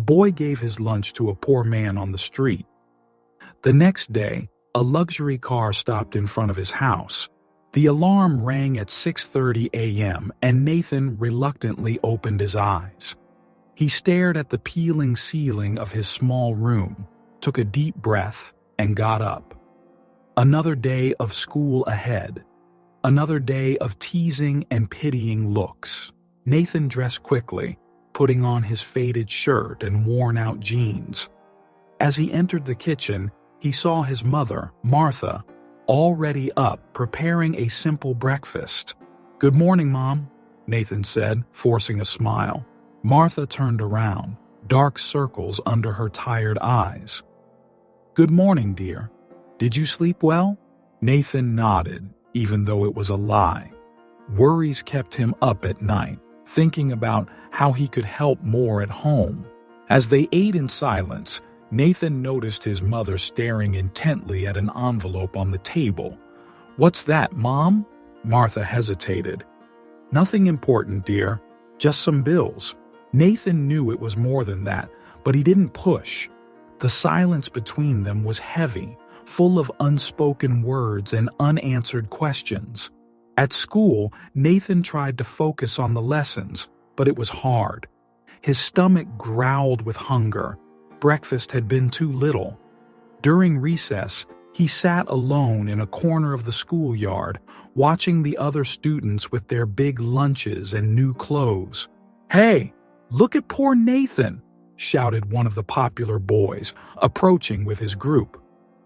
boy gave his lunch to a poor man on the street. The next day, a luxury car stopped in front of his house. The alarm rang at 6:30 a.m. and Nathan reluctantly opened his eyes. He stared at the peeling ceiling of his small room, took a deep breath, and got up. Another day of school ahead. Another day of teasing and pitying looks. Nathan dressed quickly, putting on his faded shirt and worn-out jeans. As he entered the kitchen, he saw his mother, Martha, already up preparing a simple breakfast. "Good morning, Mom," Nathan said, forcing a smile. Martha turned around, dark circles under her tired eyes. "Good morning, dear. Did you sleep well?" Nathan nodded, even though it was a lie. Worries kept him up at night, thinking about how he could help more at home. As they ate in silence, Nathan noticed his mother staring intently at an envelope on the table. "What's that, Mom?" Martha hesitated. "Nothing important, dear. Just some bills." Nathan knew it was more than that, but he didn't push. The silence between them was heavy, full of unspoken words and unanswered questions. At school, Nathan tried to focus on the lessons, but it was hard. His stomach growled with hunger. Breakfast had been too little. During recess, he sat alone in a corner of the schoolyard, watching the other students with their big lunches and new clothes. "Hey, look at poor Nathan!" shouted one of the popular boys, approaching with his group.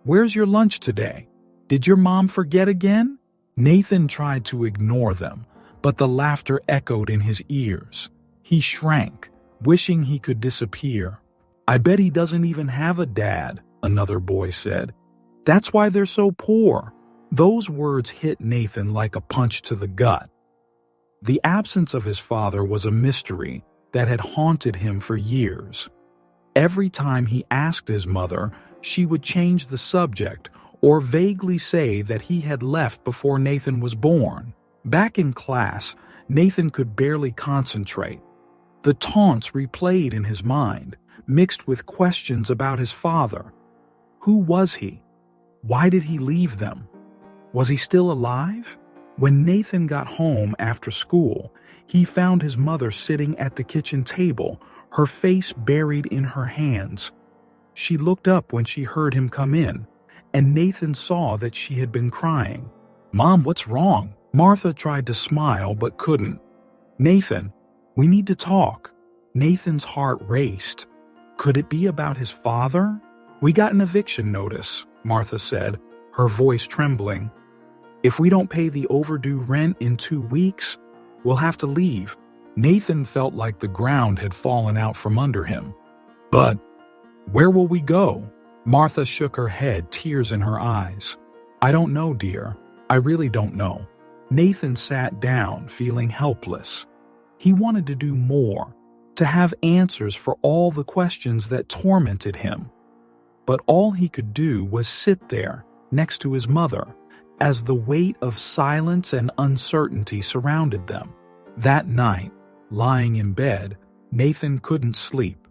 "Where's your lunch today? Did your mom forget again?" Nathan tried to ignore them, but the laughter echoed in his ears. He shrank, wishing he could disappear. "I bet he doesn't even have a dad," another boy said. "That's why they're so poor." Those words hit Nathan like a punch to the gut. The absence of his father was a mystery that had haunted him for years. Every time he asked his mother, she would change the subject or vaguely say that he had left before Nathan was born. Back in class, Nathan could barely concentrate. The taunts replayed in his mind, mixed with questions about his father. Who was he? Why did he leave them? Was he still alive? When Nathan got home after school, he found his mother sitting at the kitchen table, her face buried in her hands. She looked up when she heard him come in, and Nathan saw that she had been crying. "Mom, what's wrong?" Martha tried to smile but couldn't. "Nathan, we need to talk." Nathan's heart raced. Could it be about his father? "We got an eviction notice," Martha said, her voice trembling. "If we don't pay the overdue rent in 2 weeks, we'll have to leave." Nathan felt like the ground had fallen out from under him. "But where will we go?" Martha shook her head, tears in her eyes. "I don't know, dear. I really don't know." Nathan sat down, feeling helpless. He wanted to do more, to have answers for all the questions that tormented him. But all he could do was sit there, next to his mother, as the weight of silence and uncertainty surrounded them. That night, lying in bed, Nathan couldn't sleep.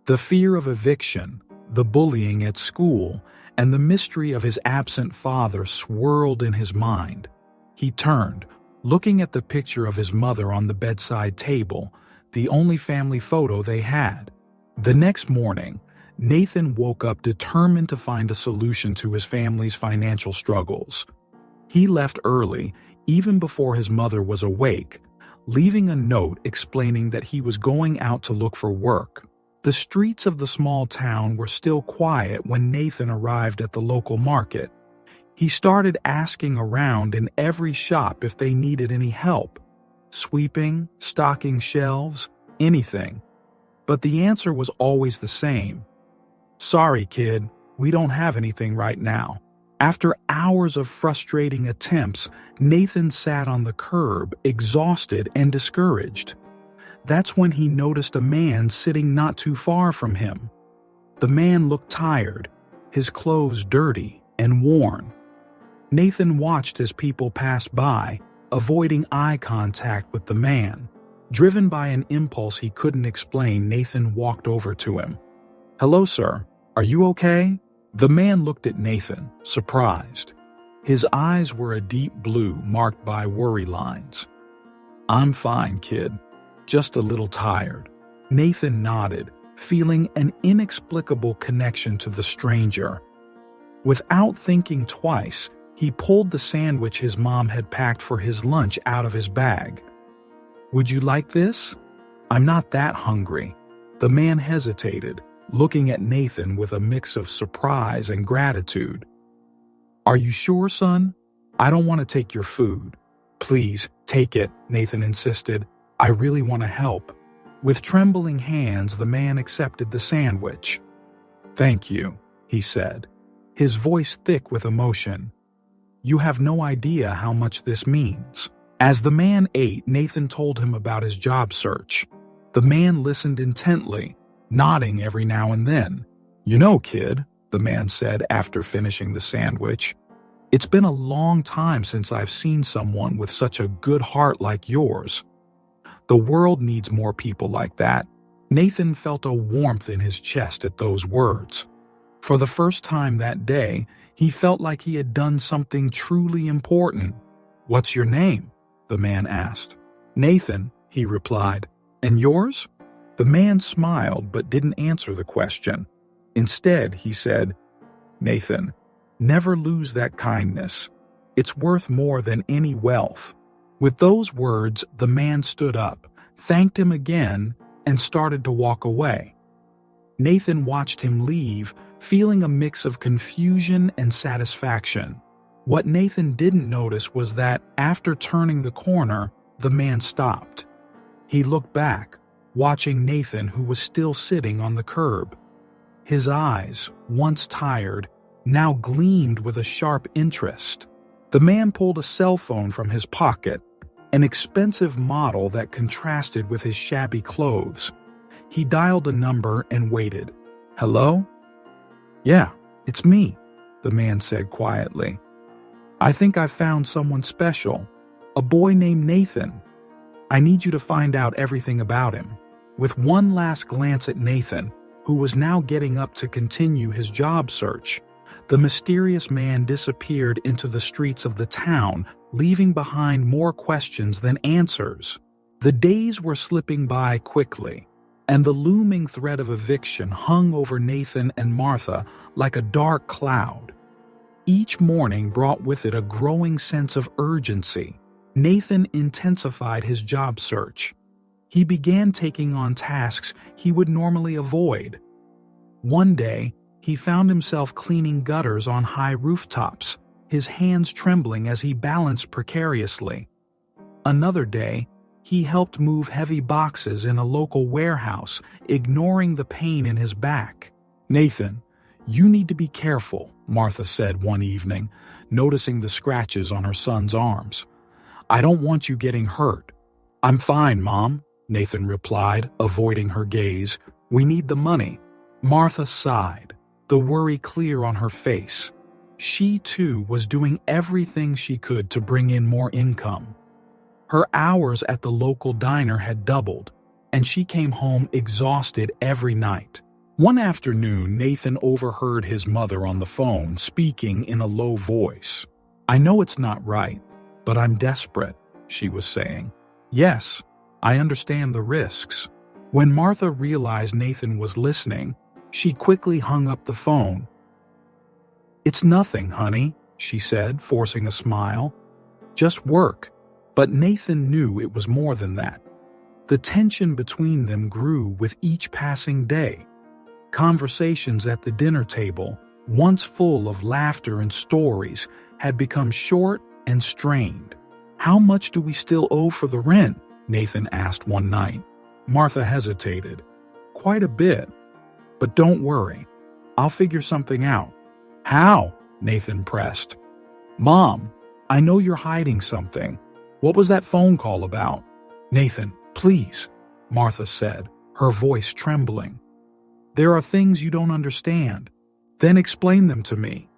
The fear of eviction, the bullying at school, and the mystery of his absent father swirled in his mind. He turned, looking at the picture of his mother on the bedside table, the only family photo they had. The next morning, Nathan woke up determined to find a solution to his family's financial struggles. He left early, even before his mother was awake, leaving a note explaining that he was going out to look for work. The streets of the small town were still quiet when Nathan arrived at the local market. He started asking around in every shop if they needed any help. Sweeping, stocking shelves, anything. But the answer was always the same. "Sorry, kid, we don't have anything right now." After hours of frustrating attempts, Nathan sat on the curb, exhausted and discouraged. That's when he noticed a man sitting not too far from him. The man looked tired, his clothes dirty and worn. Nathan watched as people passed by, avoiding eye contact with the man. Driven by an impulse he couldn't explain, Nathan walked over to him. "Hello, sir. Are you okay?" The man looked at Nathan, surprised. His eyes were a deep blue marked by worry lines. "I'm fine, kid. Just a little tired." Nathan nodded, feeling an inexplicable connection to the stranger. Without thinking twice, he pulled the sandwich his mom had packed for his lunch out of his bag. "Would you like this?" "I'm not that hungry." The man hesitated, looking at Nathan with a mix of surprise and gratitude. "Are you sure, son? I don't want to take your food." "Please, take it," Nathan insisted. "I really want to help." With trembling hands, the man accepted the sandwich. "Thank you," he said, his voice thick with emotion. "You have no idea how much this means." As the man ate, Nathan told him about his job search. The man listened intently, nodding every now and then. "You know, kid," the man said after finishing the sandwich, "it's been a long time since I've seen someone with such a good heart like yours. The world needs more people like that." Nathan felt a warmth in his chest at those words. For the first time that day, he felt like he had done something truly important. "What's your name?" the man asked. "Nathan," he replied. "And yours?" The man smiled but didn't answer the question. Instead, he said, "Nathan, never lose that kindness. It's worth more than any wealth." With those words, the man stood up, thanked him again, and started to walk away. Nathan watched him leave, feeling a mix of confusion and satisfaction. What Nathan didn't notice was that, after turning the corner, the man stopped. He looked back, watching Nathan, who was still sitting on the curb. His eyes, once tired, now gleamed with a sharp interest. The man pulled a cell phone from his pocket, an expensive model that contrasted with his shabby clothes. He dialed a number and waited. "Hello?" "Yeah, it's me," the man said quietly. "I think I found someone special, a boy named Nathan. I need you to find out everything about him." With one last glance at Nathan, who was now getting up to continue his job search, the mysterious man disappeared into the streets of the town, leaving behind more questions than answers. The days were slipping by quickly, and the looming threat of eviction hung over Nathan and Martha like a dark cloud. Each morning brought with it a growing sense of urgency. Nathan intensified his job search. He began taking on tasks he would normally avoid. One day, he found himself cleaning gutters on high rooftops, his hands trembling as he balanced precariously. Another day, he helped move heavy boxes in a local warehouse, ignoring the pain in his back. "Nathan, you need to be careful," Martha said one evening, noticing the scratches on her son's arms. "I don't want you getting hurt." "I'm fine, Mom," Nathan replied, avoiding her gaze. "We need the money." Martha sighed, the worry clear on her face. She, too, was doing everything she could to bring in more income. Her hours at the local diner had doubled, and she came home exhausted every night. One afternoon, Nathan overheard his mother on the phone speaking in a low voice. "I know it's not right, but I'm desperate," she was saying. "Yes, I understand the risks." When Martha realized Nathan was listening, she quickly hung up the phone. "It's nothing, honey," she said, forcing a smile. "Just work." But Nathan knew it was more than that. The tension between them grew with each passing day. Conversations at the dinner table, once full of laughter and stories, had become short and strained. "How much do we still owe for the rent?" Nathan asked one night. Martha hesitated. "Quite a bit. But don't worry. I'll figure something out." "How?" Nathan pressed. "Mom, I know you're hiding something. What was that phone call about?" "Nathan, please," Martha said, her voice trembling. "There are things you don't understand. Then explain them to me,"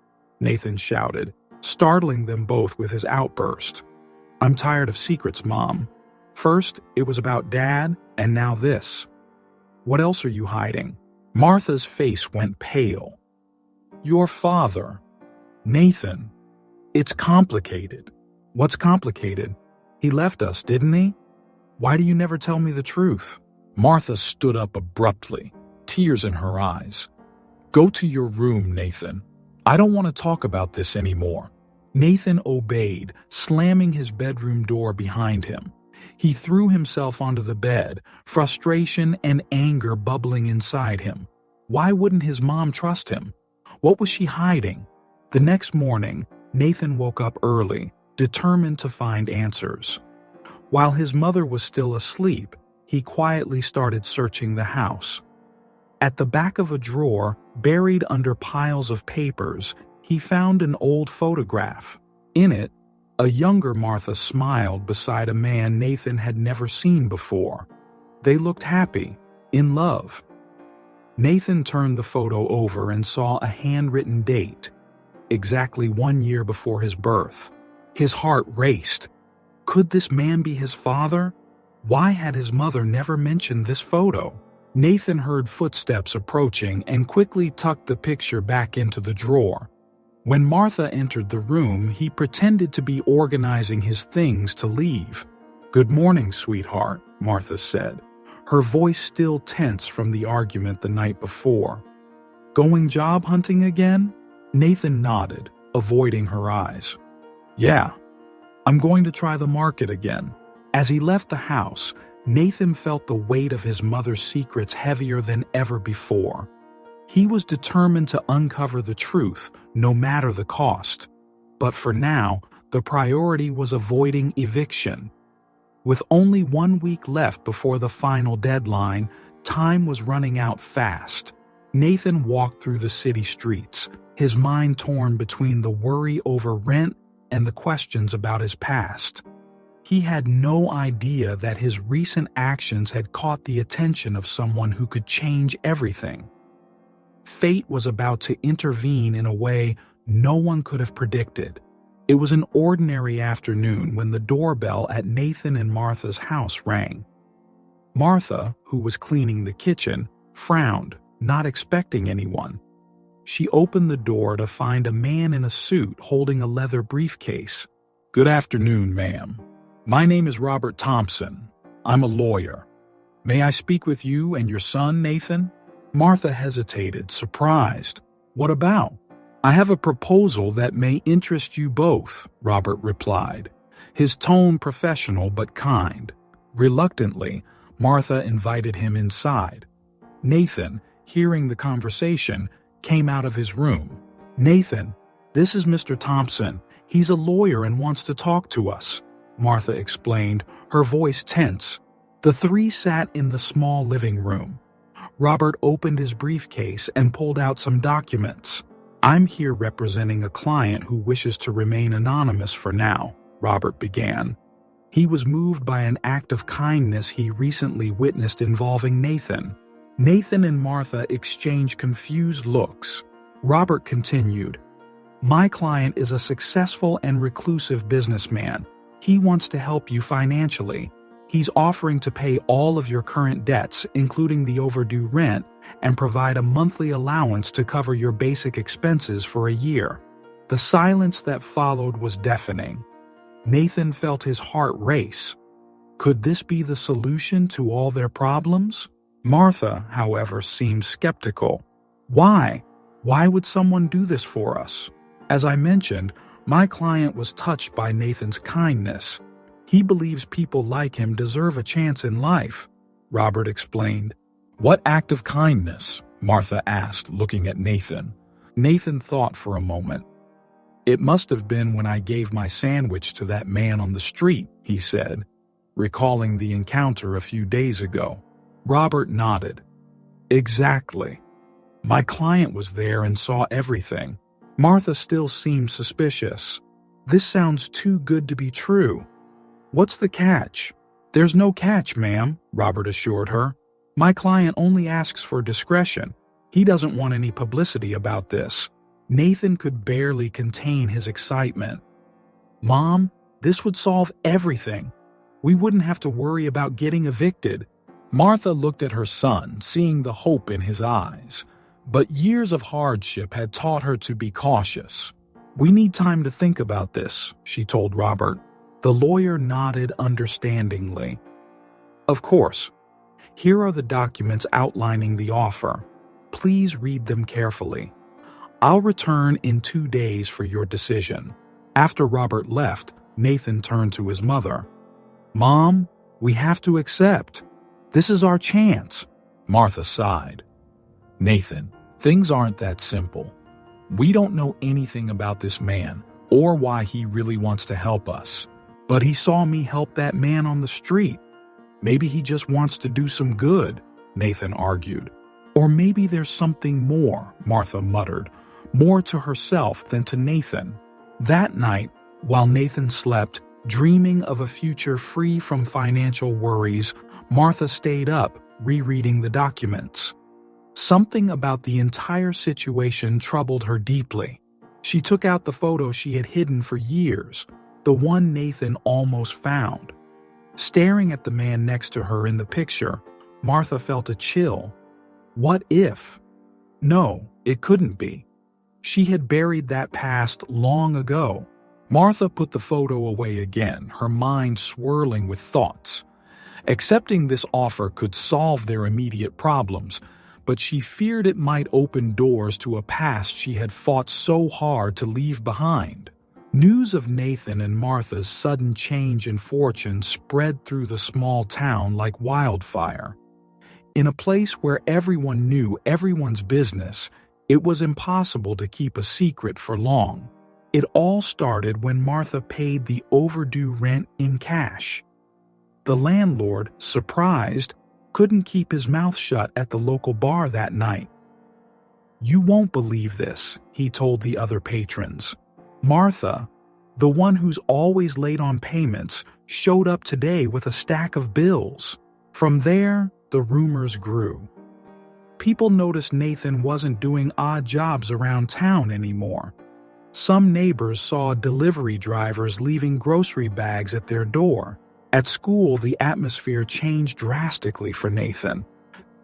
Nathan shouted, startling them both with his outburst. "I'm tired of secrets, Mom. First, it was about Dad, and now this. What else are you hiding? Martha's face went pale. Your father. Nathan. It's complicated. What's complicated? He left us, didn't he? Why do you never tell me the truth? Martha stood up abruptly, tears in her eyes. Go to your room, Nathan. I don't want to talk about this anymore. Nathan obeyed, slamming his bedroom door behind him. He threw himself onto the bed, frustration and anger bubbling inside him. Why wouldn't his mom trust him? What was she hiding? The next morning, Nathan woke up early, determined to find answers. While his mother was still asleep, he quietly started searching the house. At the back of a drawer, buried under piles of papers, he found an old photograph. In it, a younger Martha smiled beside a man Nathan had never seen before. They looked happy, in love. Nathan turned the photo over and saw a handwritten date, exactly 1 year before his birth. His heart raced. Could this man be his father? Why had his mother never mentioned this photo? Nathan heard footsteps approaching and quickly tucked the picture back into the drawer. When Martha entered the room, he pretended to be organizing his things to leave. Good morning, sweetheart, Martha said, her voice still tense from the argument the night before. Going job hunting again? Nathan nodded, avoiding her eyes. Yeah, I'm going to try the market again. As he left the house, Nathan felt the weight of his mother's secrets heavier than ever before. He was determined to uncover the truth, no matter the cost. But for now, the priority was avoiding eviction. With only 1 week left before the final deadline, time was running out fast. Nathan walked through the city streets, his mind torn between the worry over rent and the questions about his past. He had no idea that his recent actions had caught the attention of someone who could change everything. Fate was about to intervene in a way no one could have predicted. It was an ordinary afternoon when the doorbell at Nathan and Martha's house rang. Martha, who was cleaning the kitchen, frowned, not expecting anyone. She opened the door to find a man in a suit holding a leather briefcase. Good afternoon, ma'am. My name is Robert Thompson. I'm a lawyer. May I speak with you and your son, Nathan? Martha hesitated, surprised. What about? I have a proposal that may interest you both, Robert replied, his tone professional but kind. Reluctantly, Martha invited him inside. Nathan, hearing the conversation, came out of his room. Nathan, this is Mr. Thompson. He's a lawyer and wants to talk to us, Martha explained, her voice tense. The three sat in the small living room. Robert opened his briefcase and pulled out some documents. I'm here representing a client who wishes to remain anonymous for now, Robert began. He was moved by an act of kindness he recently witnessed involving Nathan. Nathan and Martha exchanged confused looks. Robert continued, My client is a successful and reclusive businessman. He wants to help you financially. He's offering to pay all of your current debts, including the overdue rent, and provide a monthly allowance to cover your basic expenses for a year. The silence that followed was deafening. Nathan felt his heart race. Could this be the solution to all their problems? Martha, however, seemed skeptical. Why? Why would someone do this for us? As I mentioned, my client was touched by Nathan's kindness. He believes people like him deserve a chance in life, Robert explained. What act of kindness? Martha asked, looking at Nathan. Nathan thought for a moment. It must have been when I gave my sandwich to that man on the street, he said, recalling the encounter a few days ago. Robert nodded. Exactly. My client was there and saw everything. Martha still seemed suspicious. This sounds too good to be true. What's the catch? There's no catch, ma'am, Robert assured her. My client only asks for discretion. He doesn't want any publicity about this. Nathan could barely contain his excitement. Mom, this would solve everything. We wouldn't have to worry about getting evicted." Martha looked at her son, seeing the hope in his eyes. But years of hardship had taught her to be cautious. "We need time to think about this," she told Robert. The lawyer nodded understandingly. "Of course. Here are the documents outlining the offer. Please read them carefully. I'll return in 2 days for your decision." After Robert left, Nathan turned to his mother. "Mom, we have to accept. This is our chance." Martha sighed. "Nathan, things aren't that simple. We don't know anything about this man or why he really wants to help us. But he saw me help that man on the street. Maybe he just wants to do some good," Nathan argued. "Or maybe there's something more," Martha muttered, more to herself than to Nathan. That night, while Nathan slept, dreaming of a future free from financial worries, Martha stayed up, rereading the documents. Something about the entire situation troubled her deeply. She took out the photo she had hidden for years, the one Nathan almost found. Staring at the man next to her in the picture, Martha felt a chill. What if? No, it couldn't be. She had buried that past long ago. Martha put the photo away again, her mind swirling with thoughts. Accepting this offer could solve their immediate problems, but she feared it might open doors to a past she had fought so hard to leave behind. News of Nathan and Martha's sudden change in fortune spread through the small town like wildfire. In a place where everyone knew everyone's business, it was impossible to keep a secret for long. It all started when Martha paid the overdue rent in cash. The landlord, surprised, couldn't keep his mouth shut at the local bar that night. "You won't believe this," he told the other patrons. "Martha, the one who's always late on payments, showed up today with a stack of bills." From there, the rumors grew. People noticed Nathan wasn't doing odd jobs around town anymore. Some neighbors saw delivery drivers leaving grocery bags at their door. At school, the atmosphere changed drastically for Nathan.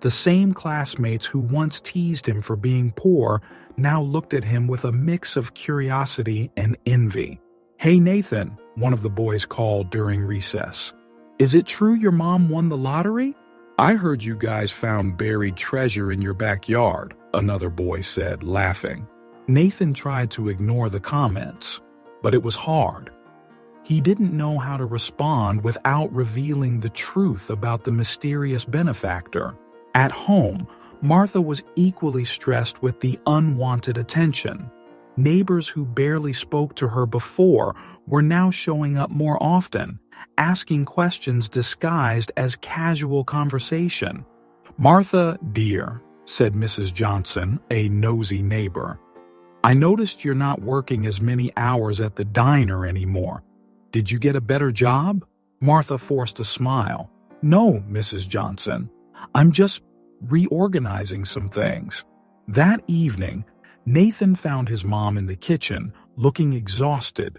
The same classmates who once teased him for being poor now looked at him with a mix of curiosity and envy. "Hey Nathan," one of the boys called during recess. "Is it true your mom won the lottery?" "I heard you guys found buried treasure in your backyard," another boy said, laughing. Nathan tried to ignore the comments, but it was hard. He didn't know how to respond without revealing the truth about the mysterious benefactor. At home, Martha was equally stressed with the unwanted attention. Neighbors who barely spoke to her before were now showing up more often, asking questions disguised as casual conversation. "Martha, dear," said Mrs. Johnson, a nosy neighbor, "I noticed you're not working as many hours at the diner anymore. Did you get a better job?" Martha forced a smile. "No, Mrs. Johnson. I'm just reorganizing some things." That evening, Nathan found his mom in the kitchen, looking exhausted.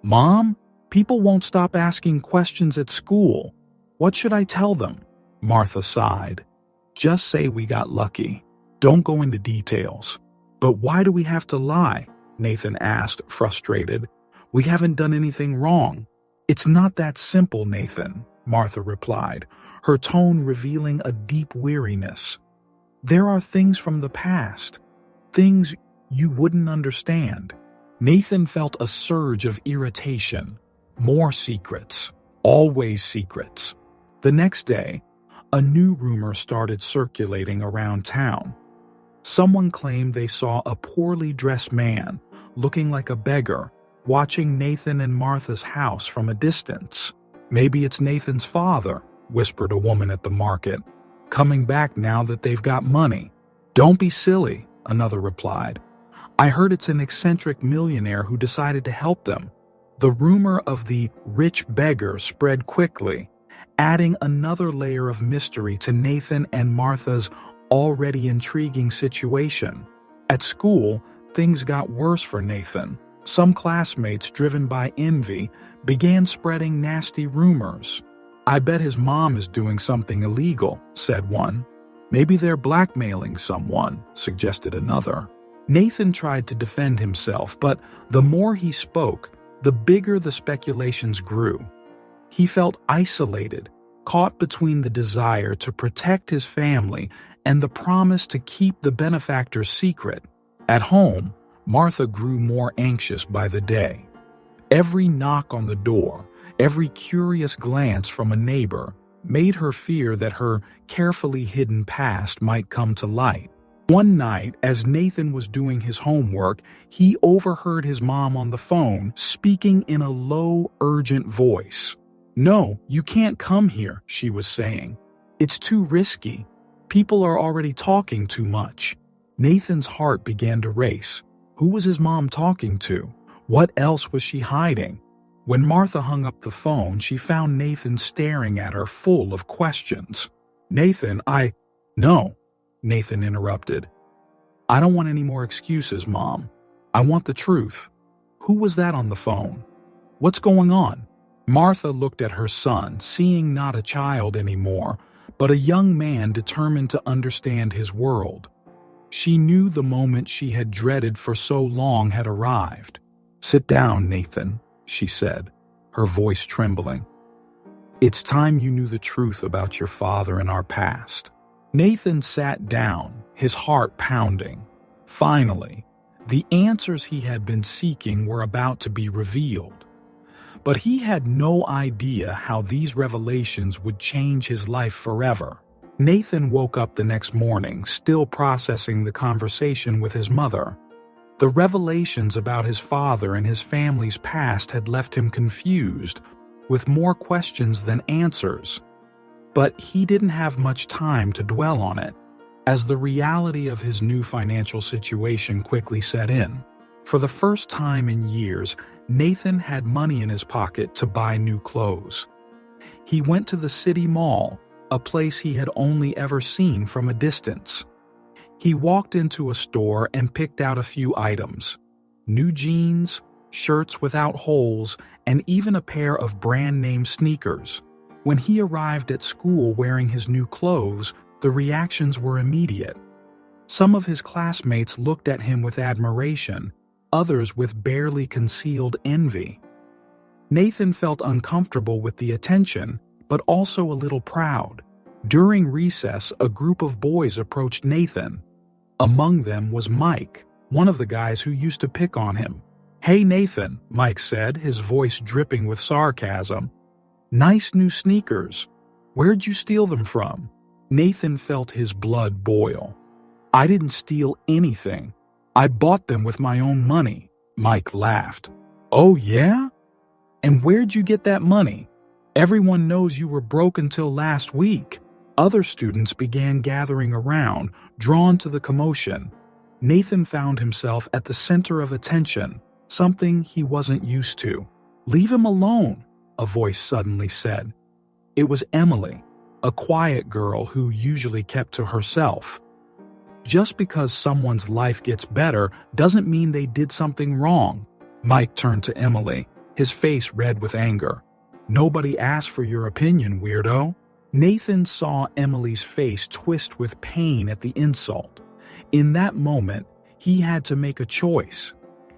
"Mom, people won't stop asking questions at school. What should I tell them?" Martha sighed. "Just say we got lucky. Don't go into details." "But why do we have to lie?" Nathan asked, frustrated. "We haven't done anything wrong." "It's not that simple, Nathan," Martha replied, her tone revealing a deep weariness. "There are things from the past, things you wouldn't understand." Nathan felt a surge of irritation. More secrets. Always secrets. The next day, a new rumor started circulating around town. Someone claimed they saw a poorly dressed man, looking like a beggar, watching Nathan and Martha's house from a distance. "Maybe it's Nathan's father," whispered a woman at the market, "coming back now that they've got money." "Don't be silly," another replied. "I heard it's an eccentric millionaire who decided to help them." The rumor of the rich beggar spread quickly, adding another layer of mystery to Nathan and Martha's already intriguing situation. At school, things got worse for Nathan. Some classmates, driven by envy, began spreading nasty rumors. "I bet his mom is doing something illegal," said one. "Maybe they're blackmailing someone," suggested another. Nathan tried to defend himself, but the more he spoke, the bigger the speculations grew. He felt isolated, caught between the desire to protect his family and the promise to keep the benefactor's secret. At home, Martha grew more anxious by the day. Every knock on the door, every curious glance from a neighbor, made her fear that her carefully hidden past might come to light. One night, as Nathan was doing his homework, he overheard his mom on the phone speaking in a low, urgent voice. "No, you can't come here," she was saying. "It's too risky. People are already talking too much." Nathan's heart began to race. Who was his mom talking to? What else was she hiding? When Martha hung up the phone, she found Nathan staring at her full of questions. "Nathan, No," Nathan interrupted. "I don't want any more excuses, Mom. I want the truth. Who was that on the phone? What's going on?" Martha looked at her son, seeing not a child anymore, but a young man determined to understand his world. She knew the moment she had dreaded for so long had arrived. "Sit down, Nathan," she said, her voice trembling. "It's time you knew the truth about your father and our past." Nathan sat down, his heart pounding. Finally, the answers he had been seeking were about to be revealed. But he had no idea how these revelations would change his life forever. Nathan woke up the next morning, still processing the conversation with his mother. The revelations about his father and his family's past had left him confused, with more questions than answers. But he didn't have much time to dwell on it, as the reality of his new financial situation quickly set in. For the first time in years, Nathan had money in his pocket to buy new clothes. He went to the city mall, a place he had only ever seen from a distance. He walked into a store and picked out a few items: new jeans, shirts without holes, and even a pair of brand-name sneakers. When he arrived at school wearing his new clothes, the reactions were immediate. Some of his classmates looked at him with admiration, others with barely concealed envy. Nathan felt uncomfortable with the attention, but also a little proud. During recess, a group of boys approached Nathan. Among them was Mike, one of the guys who used to pick on him. "Hey Nathan," Mike said, his voice dripping with sarcasm. "Nice new sneakers. Where'd you steal them from?" Nathan felt his blood boil. "I didn't steal anything. I bought them with my own money," Mike laughed. "Oh yeah? And where'd you get that money? Everyone knows you were broke until last week." Other students began gathering around, drawn to the commotion. Nathan found himself at the center of attention, something he wasn't used to. "Leave him alone," a voice suddenly said. It was Emily, a quiet girl who usually kept to herself. "Just because someone's life gets better doesn't mean they did something wrong." Mike turned to Emily, his face red with anger. "Nobody asked for your opinion, weirdo." Nathan saw Emily's face twist with pain at the insult. In that moment, he had to make a choice.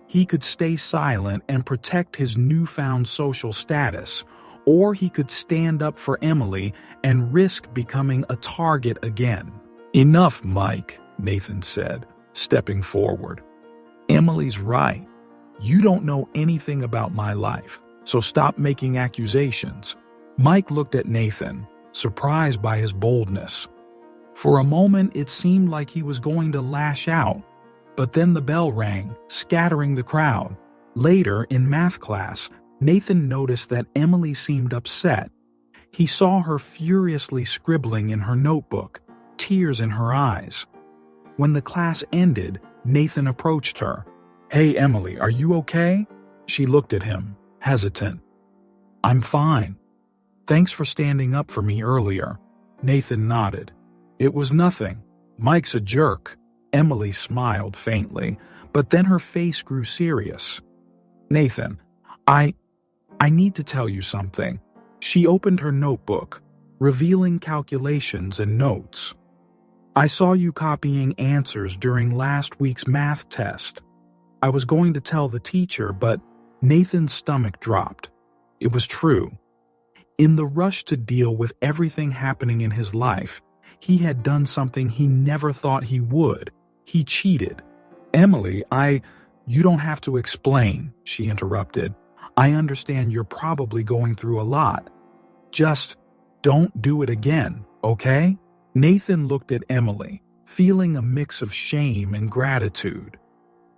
He could stay silent and protect his newfound social status, or he could stand up for Emily and risk becoming a target again. "Enough, Mike," Nathan said, stepping forward. "Emily's right. You don't know anything about my life, so stop making accusations." Mike looked at Nathan, surprised by his boldness. For a moment, it seemed like he was going to lash out, but then the bell rang, scattering the crowd. Later, in math class, Nathan noticed that Emily seemed upset. He saw her furiously scribbling in her notebook, tears in her eyes. When the class ended, Nathan approached her. "Hey, Emily, are you okay?" She looked at him, hesitant. "I'm fine. Thanks for standing up for me earlier." Nathan nodded. "It was nothing. Mike's a jerk." Emily smiled faintly, but then her face grew serious. Nathan, I need to tell you something. She opened her notebook, revealing calculations and notes. I saw you copying answers during last week's math test. I was going to tell the teacher, but Nathan's stomach dropped. It was true. In the rush to deal with everything happening in his life, he had done something he never thought he would. He cheated. Emily, you don't have to explain, she interrupted. I understand you're probably going through a lot. Just don't do it again, okay? Nathan looked at Emily, feeling a mix of shame and gratitude.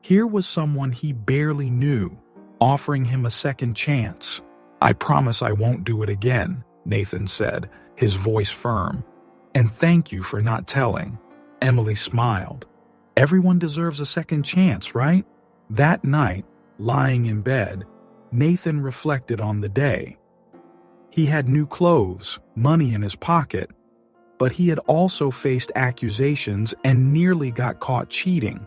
Here was someone he barely knew, offering him a second chance. I promise I won't do it again, Nathan said, his voice firm. And thank you for not telling. Emily smiled. Everyone deserves a second chance, right? That night, lying in bed, Nathan reflected on the day. He had new clothes, money in his pocket, but he had also faced accusations and nearly got caught cheating.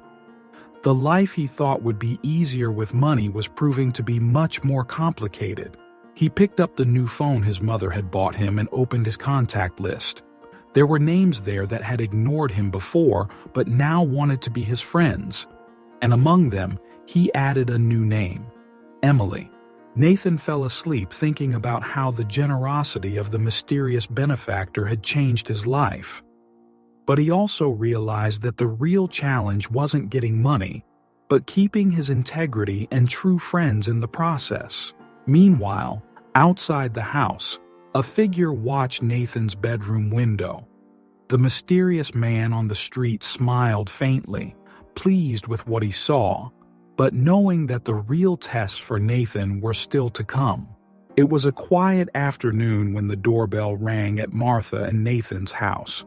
The life he thought would be easier with money was proving to be much more complicated. He picked up the new phone his mother had bought him and opened his contact list. There were names there that had ignored him before but now wanted to be his friends. And among them, he added a new name, Emily. Nathan fell asleep thinking about how the generosity of the mysterious benefactor had changed his life. But he also realized that the real challenge wasn't getting money, but keeping his integrity and true friends in the process. Meanwhile, outside the house, a figure watched Nathan's bedroom window. The mysterious man on the street smiled faintly, pleased with what he saw, but knowing that the real tests for Nathan were still to come. It was a quiet afternoon when the doorbell rang at Martha and Nathan's house.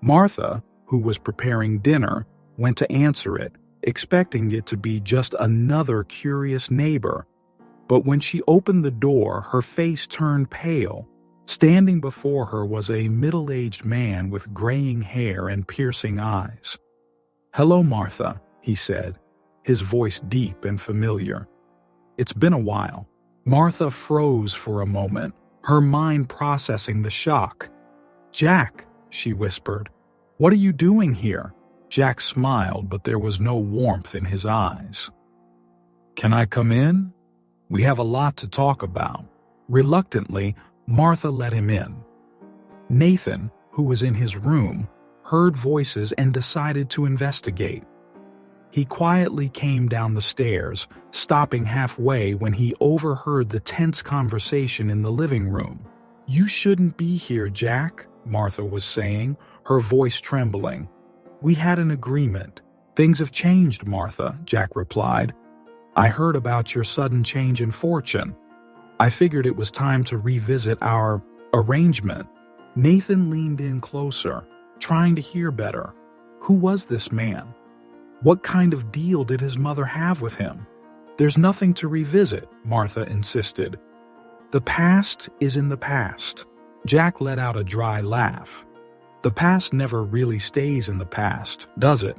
Martha, who was preparing dinner, went to answer it, expecting it to be just another curious neighbor. But when she opened the door, her face turned pale. Standing before her was a middle-aged man with graying hair and piercing eyes. "Hello, Martha," he said, his voice deep and familiar. "It's been a while." Martha froze for a moment, her mind processing the shock. "Jack," she whispered, "what are you doing here?" Jack smiled, but there was no warmth in his eyes. "Can I come in? We have a lot to talk about." Reluctantly, Martha let him in. Nathan, who was in his room, heard voices and decided to investigate. He quietly came down the stairs, stopping halfway when he overheard the tense conversation in the living room. "You shouldn't be here, Jack," Martha was saying, her voice trembling. "We had an agreement." "Things have changed, Martha," Jack replied. "I heard about your sudden change in fortune. I figured it was time to revisit our arrangement." Nathan leaned in closer, trying to hear better. Who was this man? What kind of deal did his mother have with him? "There's nothing to revisit," Martha insisted. "The past is in the past." Jack let out a dry laugh. The past never really stays in the past, does it?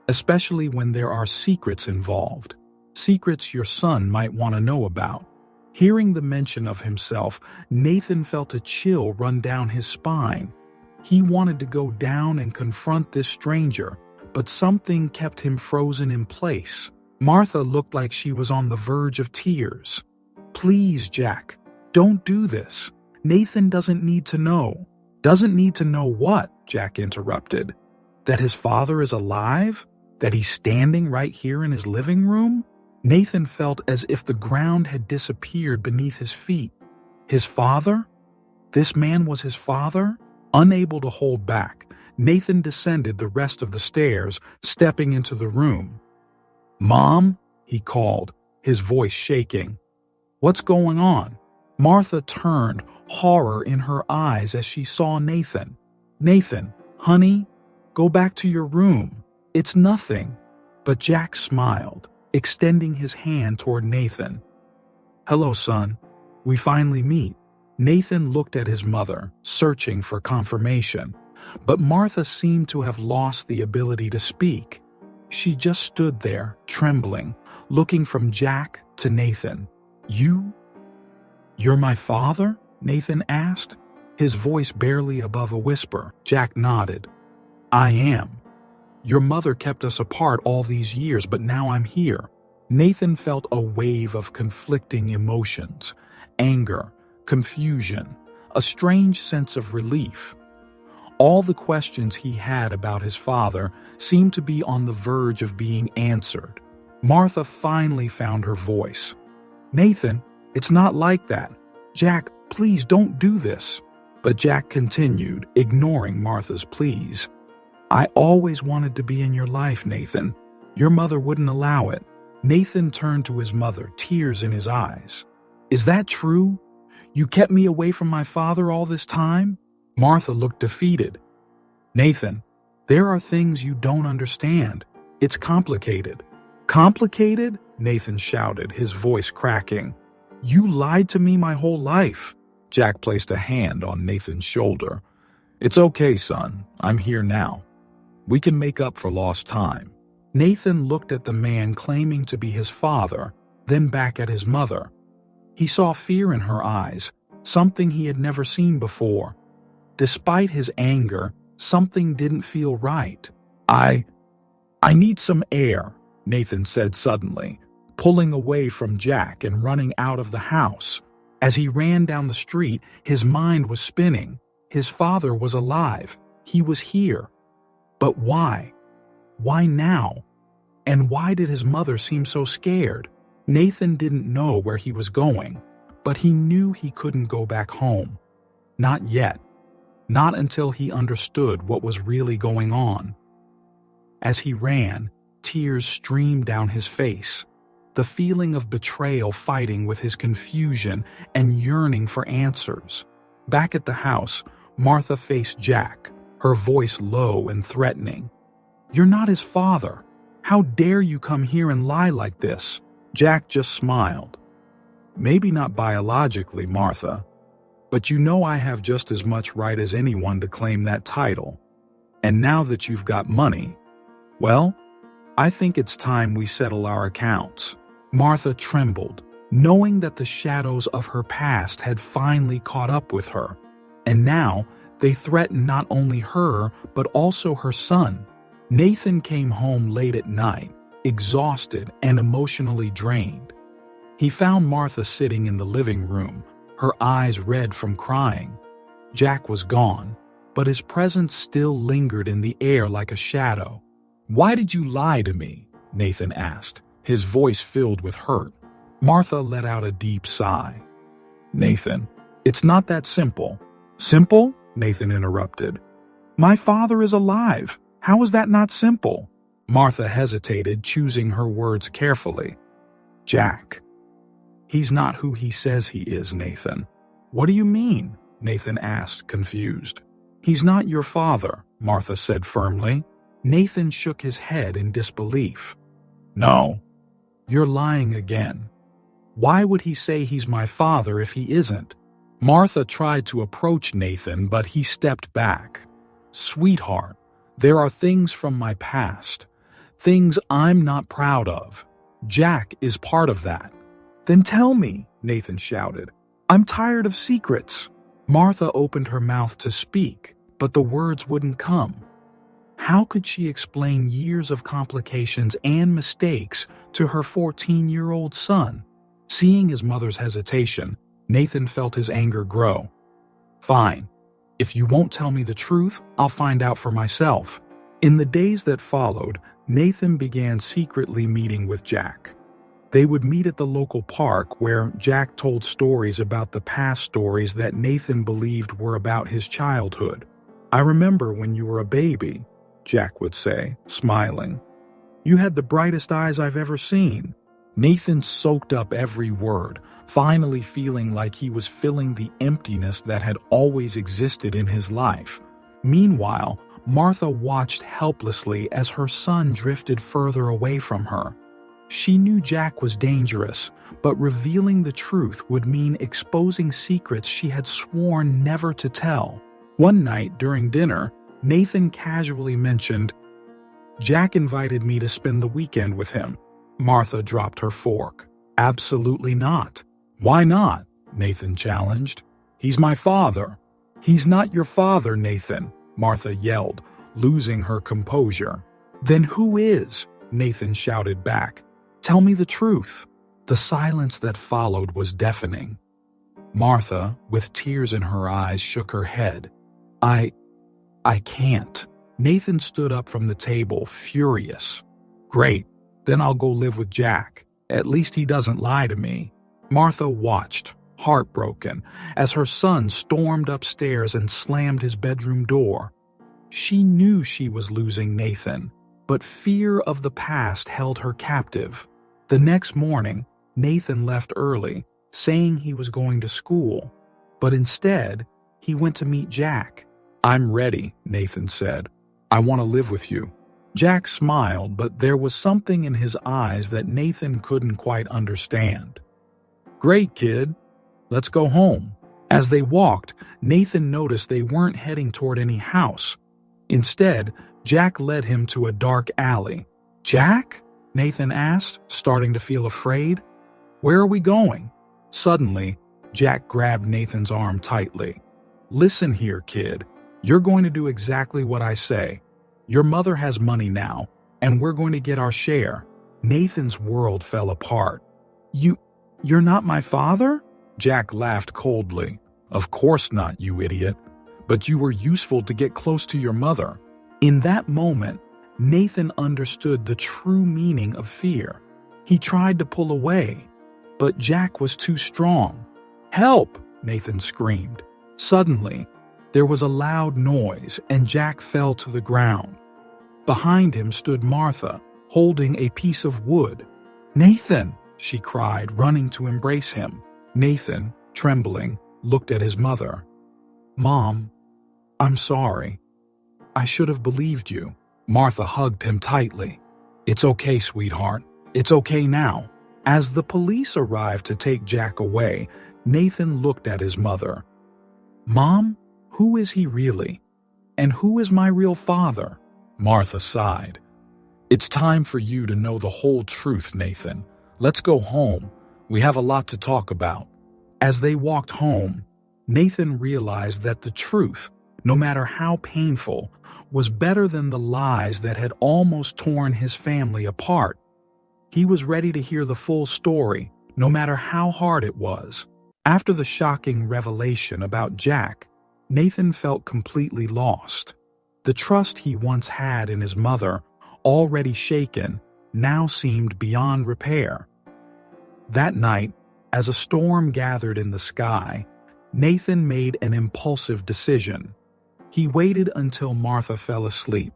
Especially when there are secrets involved. Secrets your son might want to know about. Hearing the mention of himself, Nathan felt a chill run down his spine. He wanted to go down and confront this stranger, but something kept him frozen in place. Martha looked like she was on the verge of tears. "Please, Jack, don't do this. Nathan doesn't need to know." "Doesn't need to know what?" Jack interrupted. "That his father is alive? That he's standing right here in his living room?" Nathan felt as if the ground had disappeared beneath his feet. His father? This man was his father? Unable to hold back, Nathan descended the rest of the stairs, stepping into the room. "Mom?" he called, his voice shaking. "What's going on?" Martha turned, horror in her eyes as she saw Nathan. "Nathan, honey, go back to your room. It's nothing." But Jack smiled, extending his hand toward Nathan. "Hello, son. We finally meet." Nathan looked at his mother, searching for confirmation, but Martha seemed to have lost the ability to speak. She just stood there, trembling, looking from Jack to Nathan. You're my father? Nathan asked, his voice barely above a whisper. Jack nodded. I am. Your mother kept us apart all these years, but now I'm here. Nathan felt a wave of conflicting emotions, anger, confusion, a strange sense of relief. All the questions he had about his father seemed to be on the verge of being answered. Martha finally found her voice. Nathan, it's not like that. Jack, please don't do this. But Jack continued, ignoring Martha's pleas. I always wanted to be in your life, Nathan. Your mother wouldn't allow it. Nathan turned to his mother, tears in his eyes. Is that true? You kept me away from my father all this time? Martha looked defeated. Nathan, there are things you don't understand. It's complicated. Complicated? Nathan shouted, his voice cracking. You lied to me my whole life. Jack placed a hand on Nathan's shoulder. It's okay, son. I'm here now. We can make up for lost time. Nathan looked at the man claiming to be his father, then back at his mother. He saw fear in her eyes, something he had never seen before. Despite his anger, something didn't feel right. I need some air, Nathan said suddenly, pulling away from Jack and running out of the house. As he ran down the street, his mind was spinning. His father was alive. He was here. But why? Why now? And why did his mother seem so scared? Nathan didn't know where he was going, but he knew he couldn't go back home. Not yet. Not until he understood what was really going on. As he ran, tears streamed down his face, the feeling of betrayal fighting with his confusion and yearning for answers. Back at the house, Martha faced Jack, her voice low and threatening. You're not his father. How dare you come here and lie like this? Jack just smiled. Maybe not biologically, Martha, but you know I have just as much right as anyone to claim that title. And now that you've got money, well, I think it's time we settle our accounts. Martha trembled, knowing that the shadows of her past had finally caught up with her. And now they threatened not only her, but also her son. Nathan came home late at night, exhausted and emotionally drained. He found Martha sitting in the living room, her eyes red from crying. Jack was gone, but his presence still lingered in the air like a shadow. Why did you lie to me? Nathan asked, his voice filled with hurt. Martha let out a deep sigh. Nathan, it's not that simple. Simple? Nathan interrupted. My father is alive. How is that not simple? Martha hesitated, choosing her words carefully. Jack. He's not who he says he is, Nathan. What do you mean? Nathan asked, confused. He's not your father, Martha said firmly. Nathan shook his head in disbelief. No, you're lying again. Why would he say he's my father if he isn't? Martha tried to approach Nathan, but he stepped back. Sweetheart, there are things from my past, things I'm not proud of. Jack is part of that. Then tell me, Nathan shouted. I'm tired of secrets. Martha opened her mouth to speak, but the words wouldn't come. How could she explain years of complications and mistakes to her 14-year-old son? Seeing his mother's hesitation, Nathan felt his anger grow. Fine. If you won't tell me the truth, I'll find out for myself. In the days that followed, Nathan began secretly meeting with Jack. They would meet at the local park where Jack told stories about the past stories that Nathan believed were about his childhood. I remember when you were a baby, Jack would say, smiling. You had the brightest eyes I've ever seen. Nathan soaked up every word, finally feeling like he was filling the emptiness that had always existed in his life. Meanwhile, Martha watched helplessly as her son drifted further away from her. She knew Jack was dangerous, but revealing the truth would mean exposing secrets she had sworn never to tell. One night during dinner, Nathan casually mentioned, Jack invited me to spend the weekend with him. Martha dropped her fork. Absolutely not. Why not? Nathan challenged. He's my father. He's not your father, Nathan, Martha yelled, losing her composure. Then who is? Nathan shouted back. Tell me the truth. The silence that followed was deafening. Martha, with tears in her eyes, shook her head. I can't. Nathan stood up from the table, furious. Great, then I'll go live with Jack. At least he doesn't lie to me. Martha watched, heartbroken, as her son stormed upstairs and slammed his bedroom door. She knew she was losing Nathan, but fear of the past held her captive. The next morning, Nathan left early, saying he was going to school, but instead, he went to meet Jack. I'm ready, Nathan said. I want to live with you. Jack smiled, but there was something in his eyes that Nathan couldn't quite understand. Great, kid. Let's go home. As they walked, Nathan noticed they weren't heading toward any house. Instead, Jack led him to a dark alley. Jack? Nathan asked, starting to feel afraid. Where are we going? Suddenly, Jack grabbed Nathan's arm tightly. Listen here, kid. You're going to do exactly what I say. Your mother has money now, and we're going to get our share. Nathan's world fell apart. You're not my father? Jack laughed coldly. Of course not, you idiot. But you were useful to get close to your mother. In that moment, Nathan understood the true meaning of fear. He tried to pull away, but Jack was too strong. Help! Nathan screamed. Suddenly, there was a loud noise, and Jack fell to the ground. Behind him stood Martha, holding a piece of wood. Nathan, she cried, running to embrace him. Nathan, trembling, looked at his mother. Mom, I'm sorry. I should have believed you. Martha hugged him tightly. It's okay, sweetheart. It's okay now. As the police arrived to take Jack away, Nathan looked at his mother. Mom, who is he really? And who is my real father? Martha sighed. It's time for you to know the whole truth, Nathan. Let's go home. We have a lot to talk about. As they walked home, Nathan realized that the truth, no matter how painful, was better than the lies that had almost torn his family apart. He was ready to hear the full story, no matter how hard it was. After the shocking revelation about Jack, Nathan felt completely lost. The trust he once had in his mother, already shaken, now seemed beyond repair. That night, as a storm gathered in the sky, Nathan made an impulsive decision. He waited until Martha fell asleep,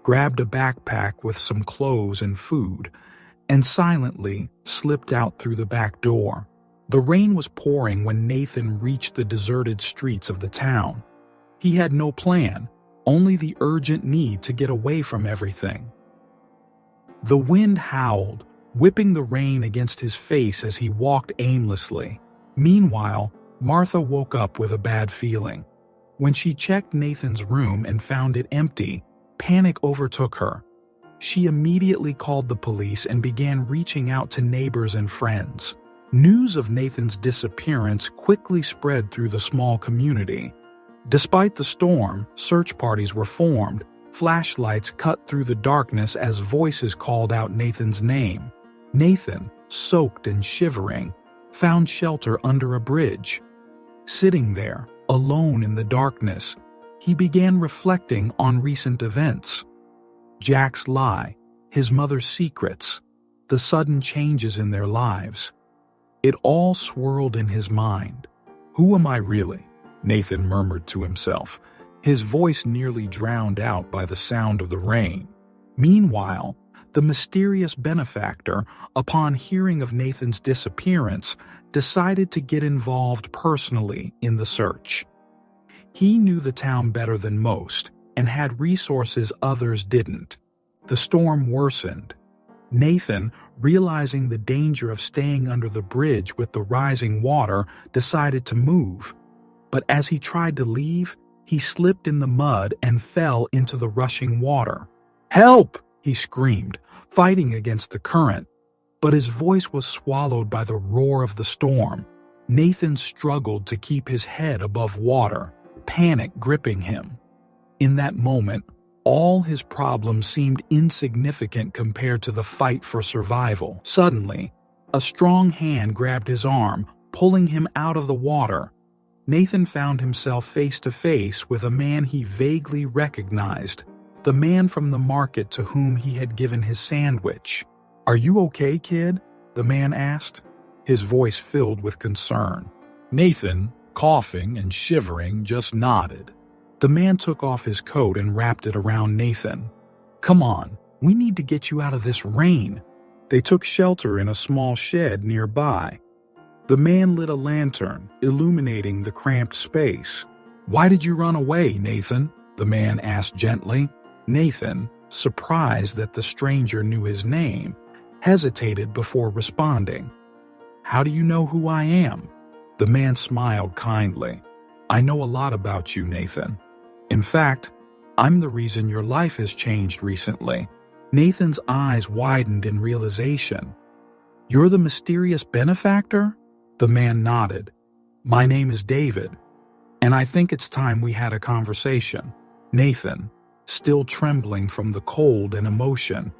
grabbed a backpack with some clothes and food, and silently slipped out through the back door. The rain was pouring when Nathan reached the deserted streets of the town. He had no plan, only the urgent need to get away from everything. The wind howled, whipping the rain against his face as he walked aimlessly. Meanwhile, Martha woke up with a bad feeling. When she checked Nathan's room and found it empty, panic overtook her. She immediately called the police and began reaching out to neighbors and friends. News of Nathan's disappearance quickly spread through the small community. Despite the storm, search parties were formed. Flashlights cut through the darkness as voices called out Nathan's name. Nathan, soaked and shivering, found shelter under a bridge. Sitting there, alone in the darkness, he began reflecting on recent events. Jack's lie, his mother's secrets, the sudden changes in their lives. It all swirled in his mind. Who am I really? Nathan murmured to himself, his voice nearly drowned out by the sound of the rain. Meanwhile, the mysterious benefactor, upon hearing of Nathan's disappearance, decided to get involved personally in the search. He knew the town better than most and had resources others didn't. The storm worsened. Nathan, realizing the danger of staying under the bridge with the rising water, decided to move. But as he tried to leave, he slipped in the mud and fell into the rushing water. "Help!" he screamed, fighting against the current. but his voice was swallowed by the roar of the storm. Nathan struggled to keep his head above water, panic gripping him. In that moment, all his problems seemed insignificant compared to the fight for survival. Suddenly, a strong hand grabbed his arm, pulling him out of the water. Nathan found himself face to face with a man he vaguely recognized, the man from the market to whom he had given his sandwich. "Are you okay, kid?" the man asked, his voice filled with concern. Nathan, coughing and shivering, just nodded. The man took off his coat and wrapped it around Nathan. "Come on, we need to get you out of this rain." They took shelter in a small shed nearby. The man lit a lantern, illuminating the cramped space. "Why did you run away, Nathan?" the man asked gently. Nathan, surprised that the stranger knew his name, hesitated before responding. "How do you know who I am?" The man smiled kindly. "I know a lot about you, Nathan. In fact, I'm the reason your life has changed recently." Nathan's eyes widened in realization. "You're the mysterious benefactor?" The man nodded. "My name is David, and I think it's time we had a conversation." Nathan, still trembling from the cold and emotion,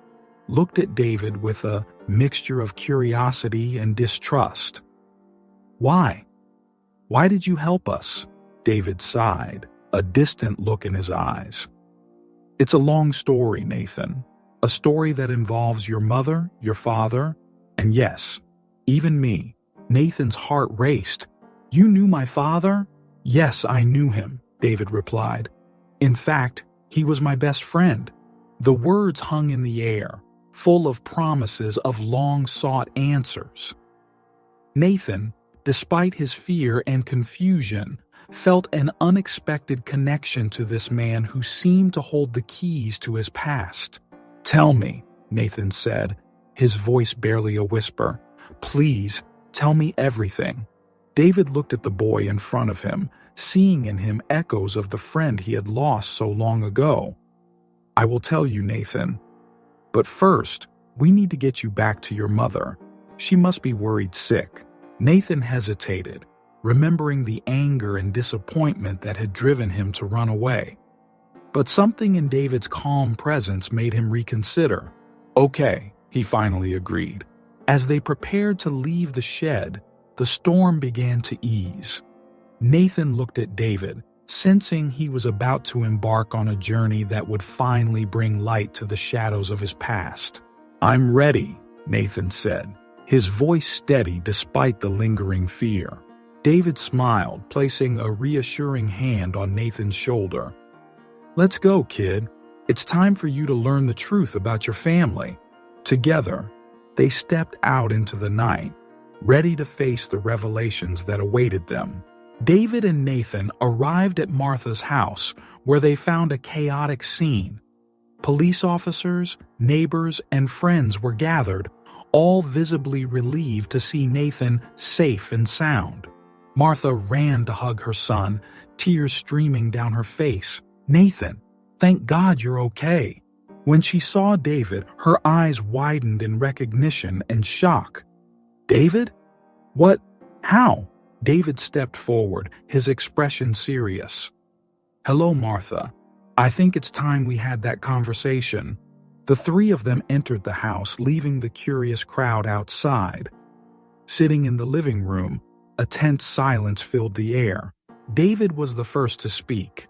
looked at David with a mixture of curiosity and distrust. "Why? Why did you help us?" David sighed, a distant look in his eyes. "It's a long story, Nathan. A story that involves your mother, your father, and yes, even me." Nathan's heart raced. "You knew my father?" "Yes, I knew him," David replied. "In fact, he was my best friend." The words hung in the air, full of promises of long-sought answers. Nathan, despite his fear and confusion, felt an unexpected connection to this man who seemed to hold the keys to his past. "Tell me," Nathan said, his voice barely a whisper. "Please, tell me everything." David looked at the boy in front of him, seeing in him echoes of the friend he had lost so long ago. "I will tell you, Nathan. But first, we need to get you back to your mother. She must be worried sick." Nathan hesitated, remembering the anger and disappointment that had driven him to run away. But something in David's calm presence made him reconsider. "Okay," he finally agreed. As they prepared to leave the shed, the storm began to ease. Nathan looked at David, sensing he was about to embark on a journey that would finally bring light to the shadows of his past. "I'm ready," Nathan said, his voice steady despite the lingering fear. David smiled, placing a reassuring hand on Nathan's shoulder. "Let's go, kid. It's time for you to learn the truth about your family." Together, they stepped out into the night, ready to face the revelations that awaited them. David and Nathan arrived at Martha's house, where they found a chaotic scene. Police officers, neighbors, and friends were gathered, all visibly relieved to see Nathan safe and sound. Martha ran to hug her son, tears streaming down her face. "Nathan, thank God you're okay." When she saw David, her eyes widened in recognition and shock. "David? What? How?" David stepped forward, his expression serious. "Hello, Martha. I think it's time we had that conversation." The three of them entered the house, leaving the curious crowd outside. Sitting in the living room, a tense silence filled the air. David was the first to speak.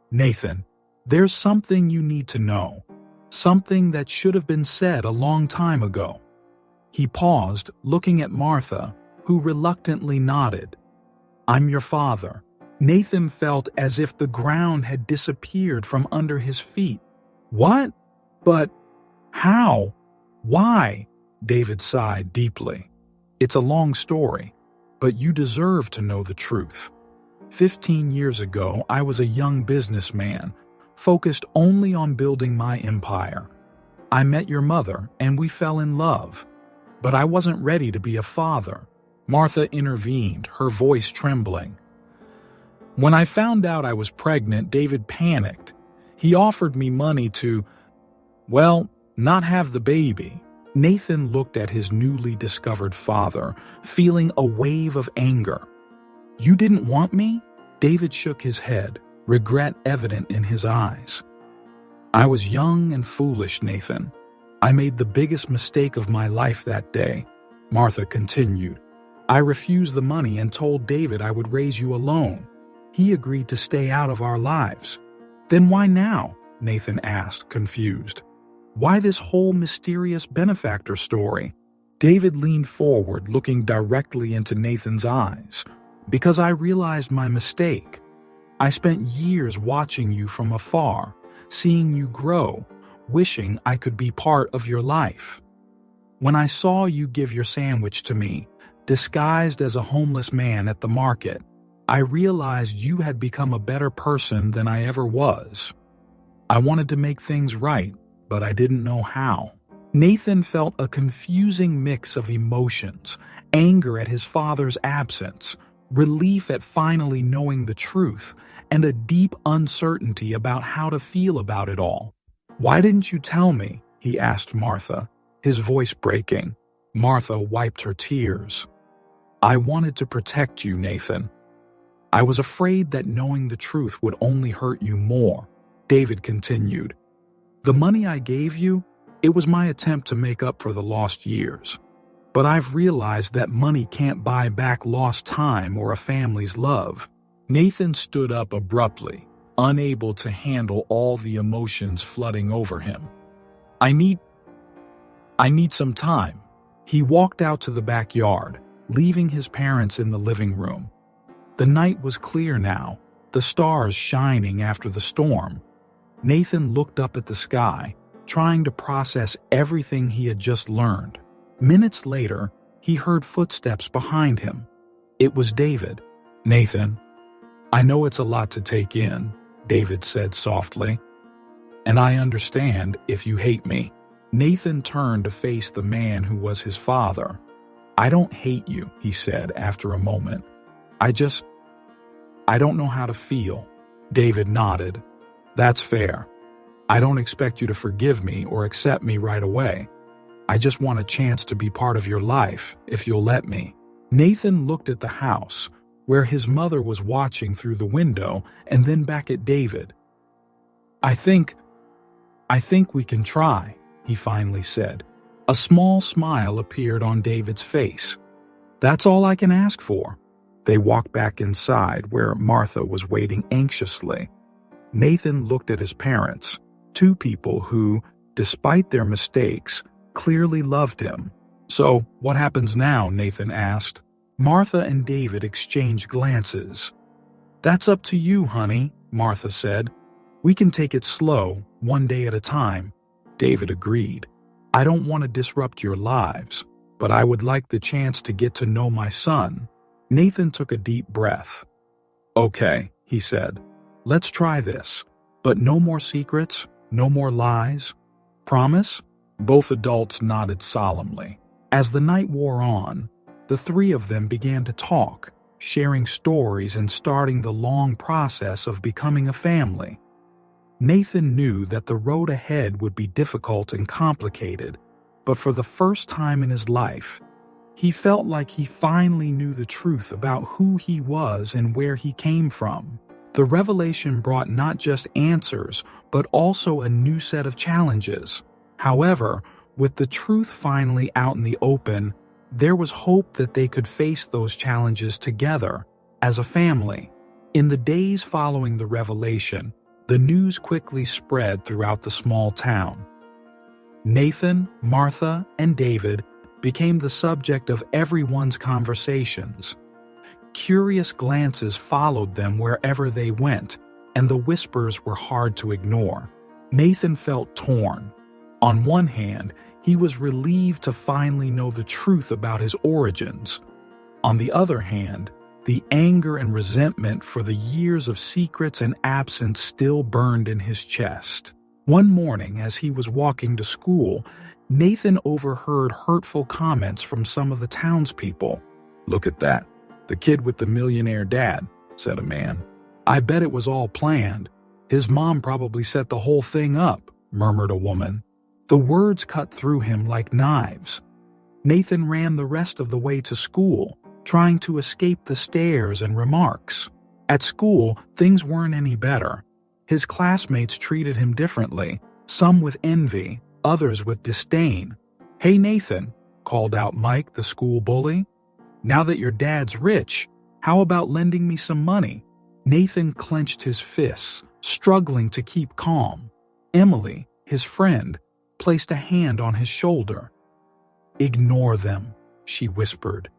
"Nathan, there's something you need to know. Something that should have been said a long time ago." He paused, looking at Martha, who reluctantly nodded. "I'm your father." Nathan felt as if the ground had disappeared from under his feet. "What? But how? Why?" David sighed deeply. "It's a long story, but you deserve to know the truth. 15 years ago, I was a young businessman, focused only on building my empire. I met your mother, and we fell in love. But I wasn't ready to be a father." Martha intervened, her voice trembling. "When I found out I was pregnant, David panicked. He offered me money to, well, not have the baby." Nathan looked at his newly discovered father, feeling a wave of anger. "You didn't want me?" David shook his head, regret evident in his eyes. "I was young and foolish, Nathan. I made the biggest mistake of my life that day," Martha continued. "I refused the money and told David I would raise you alone. He agreed to stay out of our lives." "Then why now?" Nathan asked, confused. "Why this whole mysterious benefactor story?" David leaned forward, looking directly into Nathan's eyes. "Because I realized my mistake. I spent years watching you from afar, seeing you grow, wishing I could be part of your life. When I saw you give your sandwich to me, disguised as a homeless man at the market, I realized you had become a better person than I ever was. I wanted to make things right, but I didn't know how." Nathan felt a confusing mix of emotions, anger at his father's absence, relief at finally knowing the truth, and a deep uncertainty about how to feel about it all. "Why didn't you tell me?" he asked Martha, his voice breaking. Martha wiped her tears. "I wanted to protect you, Nathan. I was afraid that knowing the truth would only hurt you more," David continued. "The money I gave you, it was my attempt to make up for the lost years. But I've realized that money can't buy back lost time or a family's love." Nathan stood up abruptly, unable to handle all the emotions flooding over him. I need some time." He walked out to the backyard, leaving his parents in the living room. The night was clear now, the stars shining after the storm. Nathan looked up at the sky, trying to process everything he had just learned. Minutes later, he heard footsteps behind him. It was David. "Nathan, I know it's a lot to take in," David said softly. "And I understand if you hate me." Nathan turned to face the man who was his father. "I don't hate you," he said after a moment. I don't know how to feel." David nodded. "That's fair. I don't expect you to forgive me or accept me right away. I just want a chance to be part of your life, if you'll let me." Nathan looked at the house, where his mother was watching through the window, and then back at David. I think we can try," he finally said. A small smile appeared on David's face. "That's all I can ask for." They walked back inside, where Martha was waiting anxiously. Nathan looked at his parents, two people who, despite their mistakes, clearly loved him. "So, what happens now?" Nathan asked. Martha and David exchanged glances. "That's up to you, honey," Martha said. "We can take it slow, one day at a time." David agreed. "I don't want to disrupt your lives, but I would like the chance to get to know my son." Nathan took a deep breath. "Okay," he said. "Let's try this. But no more secrets, no more lies. Promise?" Both adults nodded solemnly. As the night wore on, the three of them began to talk, sharing stories and starting the long process of becoming a family. Nathan knew that the road ahead would be difficult and complicated, but for the first time in his life, he felt like he finally knew the truth about who he was and where he came from. The revelation brought not just answers, but also a new set of challenges. However, with the truth finally out in the open, there was hope that they could face those challenges together, as a family. In the days following the revelation, the news quickly spread throughout the small town. Nathan, Martha, and David became the subject of everyone's conversations. Curious glances followed them wherever they went, and the whispers were hard to ignore. Nathan felt torn. On one hand, he was relieved to finally know the truth about his origins. On the other hand, the anger and resentment for the years of secrets and absence still burned in his chest. One morning, as he was walking to school, Nathan overheard hurtful comments from some of the townspeople. "Look at that. The kid with the millionaire dad," said a man. "I bet it was all planned. His mom probably set the whole thing up," murmured a woman. The words cut through him like knives. Nathan ran the rest of the way to school, trying to escape the stares and remarks. At school, things weren't any better. His classmates treated him differently, some with envy, others with disdain. "Hey Nathan," called out Mike, the school bully. "Now that your dad's rich, how about lending me some money?" Nathan clenched his fists, struggling to keep calm. Emily, his friend, placed a hand on his shoulder. "Ignore them," she whispered.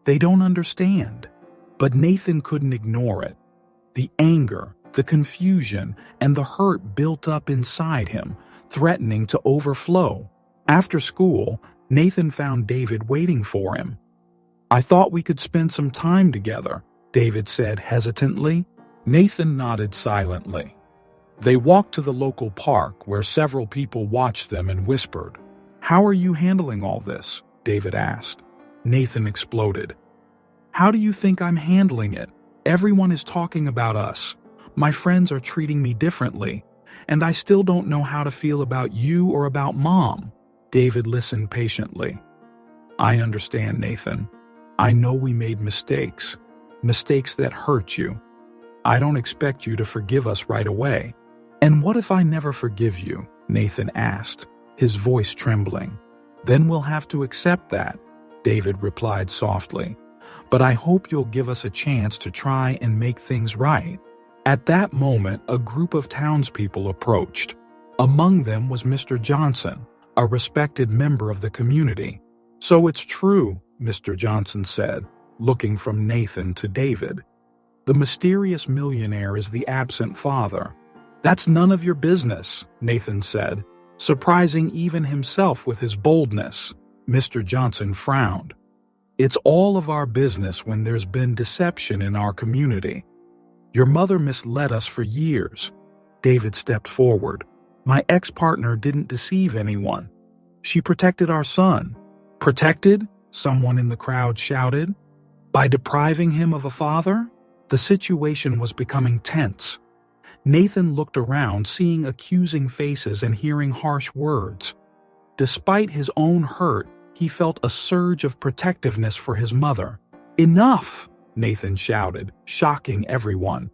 "They don't understand." But Nathan couldn't ignore it. The anger, the confusion, and the hurt built up inside him, threatening to overflow. After school, Nathan found David waiting for him. "I thought we could spend some time together," David said hesitantly. Nathan nodded silently. They walked to the local park where several people watched them and whispered. "How are you handling all this?" David asked. Nathan exploded. "How do you think I'm handling it? Everyone is talking about us. My friends are treating me differently, and I still don't know how to feel about you or about Mom." David listened patiently. "I understand, Nathan. I know we made mistakes that hurt you. I don't expect you to forgive us right away." "And what if I never forgive you?" Nathan asked, his voice trembling. "Then we'll have to accept that," David replied softly. "But I hope you'll give us a chance to try and make things right." At that moment, a group of townspeople approached. Among them was Mr. Johnson, a respected member of the community. "So it's true," Mr. Johnson said, looking from Nathan to David. "The mysterious millionaire is the absent father." "That's none of your business," Nathan said, surprising even himself with his boldness. Mr. Johnson frowned. "It's all of our business when there's been deception in our community. Your mother misled us for years." David stepped forward. "My ex-partner didn't deceive anyone. She protected our son." "Protected?" someone in the crowd shouted. "By depriving him of a father?" The situation was becoming tense. Nathan looked around, seeing accusing faces and hearing harsh words. Despite his own hurt, he felt a surge of protectiveness for his mother. "Enough!" Nathan shouted, shocking everyone.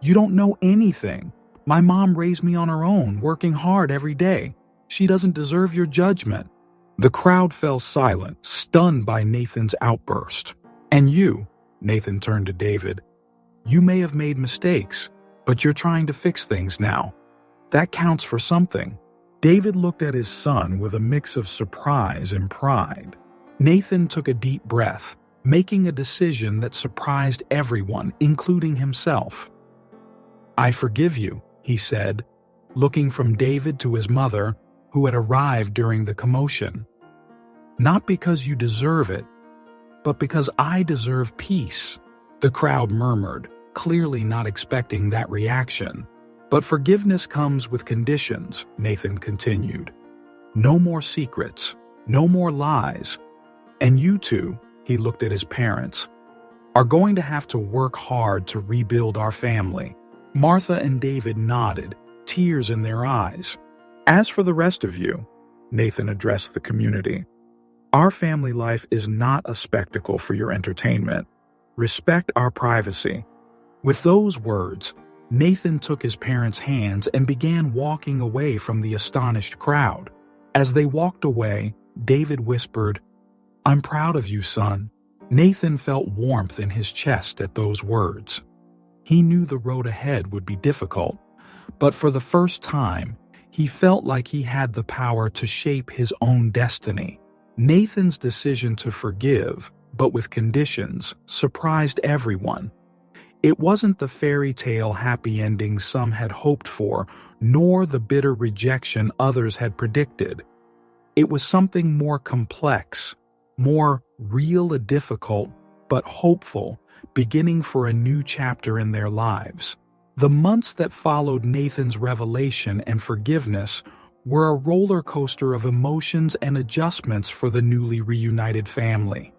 "You don't know anything. My mom raised me on her own, working hard every day. She doesn't deserve your judgment." The crowd fell silent, stunned by Nathan's outburst. "And you," Nathan turned to David, "you may have made mistakes, but you're trying to fix things now. That counts for something." David looked at his son with a mix of surprise and pride. Nathan took a deep breath, making a decision that surprised everyone, including himself. "I forgive you," he said, looking from David to his mother, who had arrived during the commotion. "Not because you deserve it, but because I deserve peace." The crowd murmured, clearly not expecting that reaction. "But forgiveness comes with conditions," Nathan continued. "No more secrets, no more lies. And you two," he looked at his parents, "are going to have to work hard to rebuild our family." Martha and David nodded, tears in their eyes. "As for the rest of you," Nathan addressed the community, "our family life is not a spectacle for your entertainment. Respect our privacy." With those words, Nathan took his parents' hands and began walking away from the astonished crowd. As they walked away, David whispered, "I'm proud of you, son." Nathan felt warmth in his chest at those words. He knew the road ahead would be difficult, but for the first time, he felt like he had the power to shape his own destiny. Nathan's decision to forgive, but with conditions, surprised everyone. It wasn't the fairy tale happy ending some had hoped for, nor the bitter rejection others had predicted. It was something more complex, more real and difficult, but hopeful, beginning for a new chapter in their lives. The months that followed Nathan's revelation and forgiveness were a roller coaster of emotions and adjustments for the newly reunited family.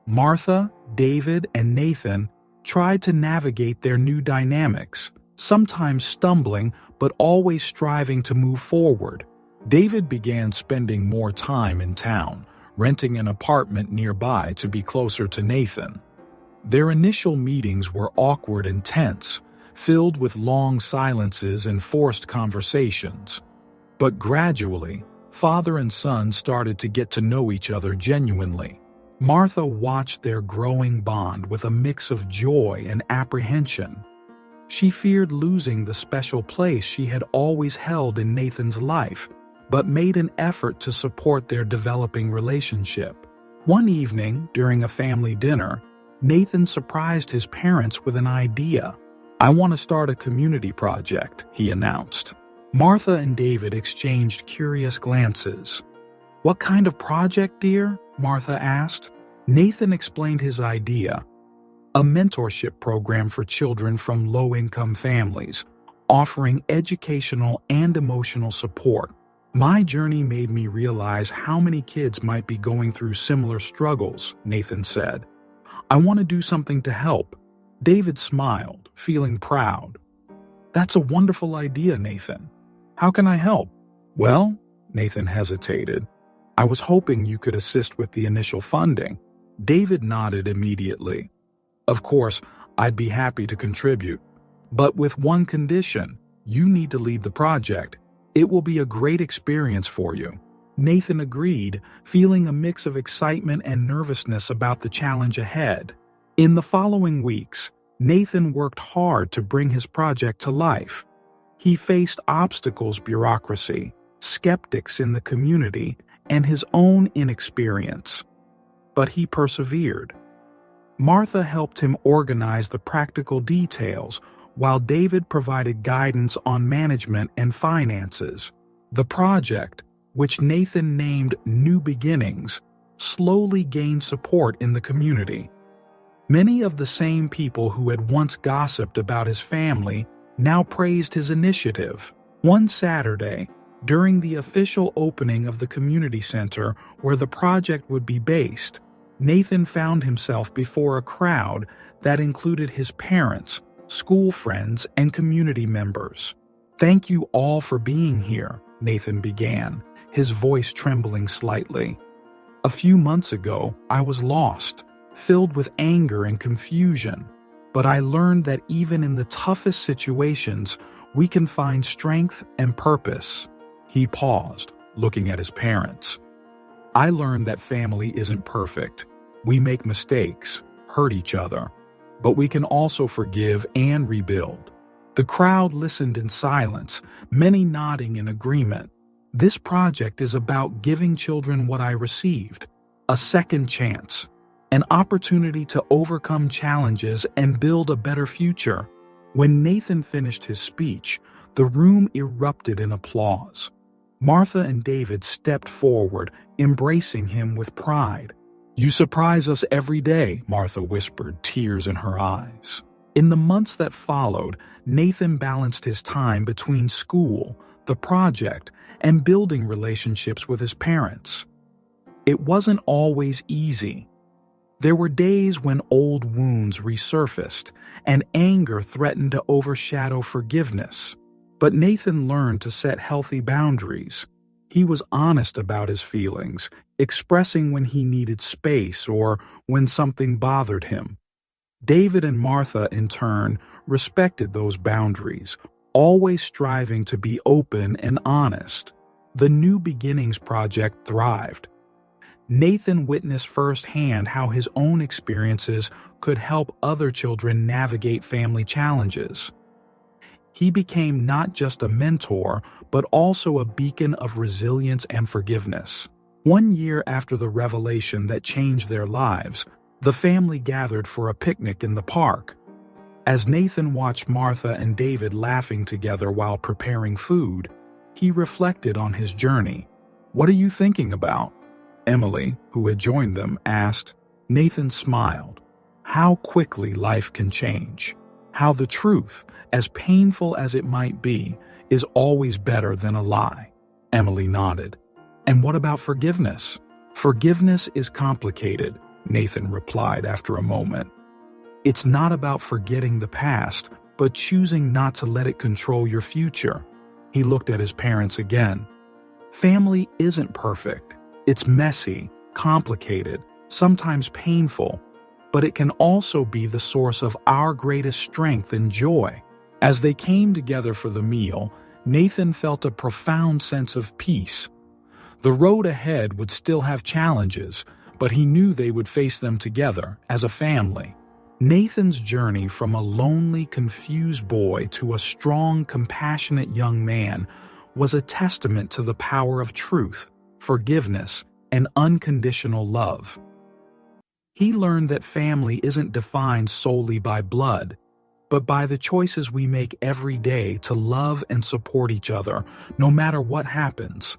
Martha, David, and Nathan tried to navigate their new dynamics, sometimes stumbling but always striving to move forward. David began spending more time in town, renting an apartment nearby to be closer to Nathan. Their initial meetings were awkward and tense, filled with long silences and forced conversations. But gradually, father and son started to get to know each other genuinely. Martha watched their growing bond with a mix of joy and apprehension. She feared losing the special place she had always held in Nathan's life, but made an effort to support their developing relationship. One evening, during a family dinner, Nathan surprised his parents with an idea. "I want to start a community project," he announced. Martha and David exchanged curious glances. "What kind of project, dear?" Martha asked. Nathan explained his idea. A mentorship program for children from low-income families, offering educational and emotional support. "My journey made me realize how many kids might be going through similar struggles," Nathan said. "I want to do something to help." David smiled, feeling proud. "That's a wonderful idea, Nathan. How can I help?" "Well," Nathan hesitated, "I was hoping you could assist with the initial funding." David nodded immediately. "Of course, I'd be happy to contribute. But with one condition, you need to lead the project. It will be a great experience for you." Nathan agreed, feeling a mix of excitement and nervousness about the challenge ahead. In the following weeks, Nathan worked hard to bring his project to life. He faced obstacles, bureaucracy, skeptics in the community, and his own inexperience. But he persevered. Martha helped him organize the practical details, while David provided guidance on management and finances. The project, which Nathan named New Beginnings, slowly gained support in the community. Many of the same people who had once gossiped about his family now praised his initiative. One Saturday, during the official opening of the community center where the project would be based, Nathan found himself before a crowd that included his parents, school friends, and community members. "Thank you all for being here," Nathan began, his voice trembling slightly. "A few months ago, I was lost, filled with anger and confusion, but I learned that even in the toughest situations, we can find strength and purpose." He paused, looking at his parents. "I learned that family isn't perfect. We make mistakes, hurt each other, but we can also forgive and rebuild." The crowd listened in silence, many nodding in agreement. "This project is about giving children what I received, a second chance, an opportunity to overcome challenges and build a better future." When Nathan finished his speech, the room erupted in applause. Martha and David stepped forward, embracing him with pride. "You surprise us every day," Martha whispered, tears in her eyes. In the months that followed, Nathan balanced his time between school, the project, and building relationships with his parents. It wasn't always easy. There were days when old wounds resurfaced, and anger threatened to overshadow forgiveness. But Nathan learned to set healthy boundaries. He was honest about his feelings, expressing when he needed space or when something bothered him. David and Martha, in turn, respected those boundaries, always striving to be open and honest. The New Beginnings project thrived. Nathan witnessed firsthand how his own experiences could help other children navigate family challenges. He became not just a mentor, but also a beacon of resilience and forgiveness. 1 year after the revelation that changed their lives, the family gathered for a picnic in the park. As Nathan watched Martha and David laughing together while preparing food, he reflected on his journey. "What are you thinking about?" Emily, who had joined them, asked. Nathan smiled. "How quickly life can change. How the truth, as painful as it might be, is always better than a lie." Emily nodded. "And what about forgiveness?" "Forgiveness is complicated," Nathan replied after a moment. "It's not about forgetting the past, but choosing not to let it control your future." He looked at his parents again. Family isn't perfect. It's messy, complicated, sometimes painful, but it can also be the source of our greatest strength and joy. As they came together for the meal, Nathan felt a profound sense of peace. The road ahead would still have challenges, but he knew they would face them together as a family. Nathan's journey from a lonely, confused boy to a strong, compassionate young man was a testament to the power of truth, forgiveness, and unconditional love. He learned that family isn't defined solely by blood, but by the choices we make every day to love and support each other, no matter what happens.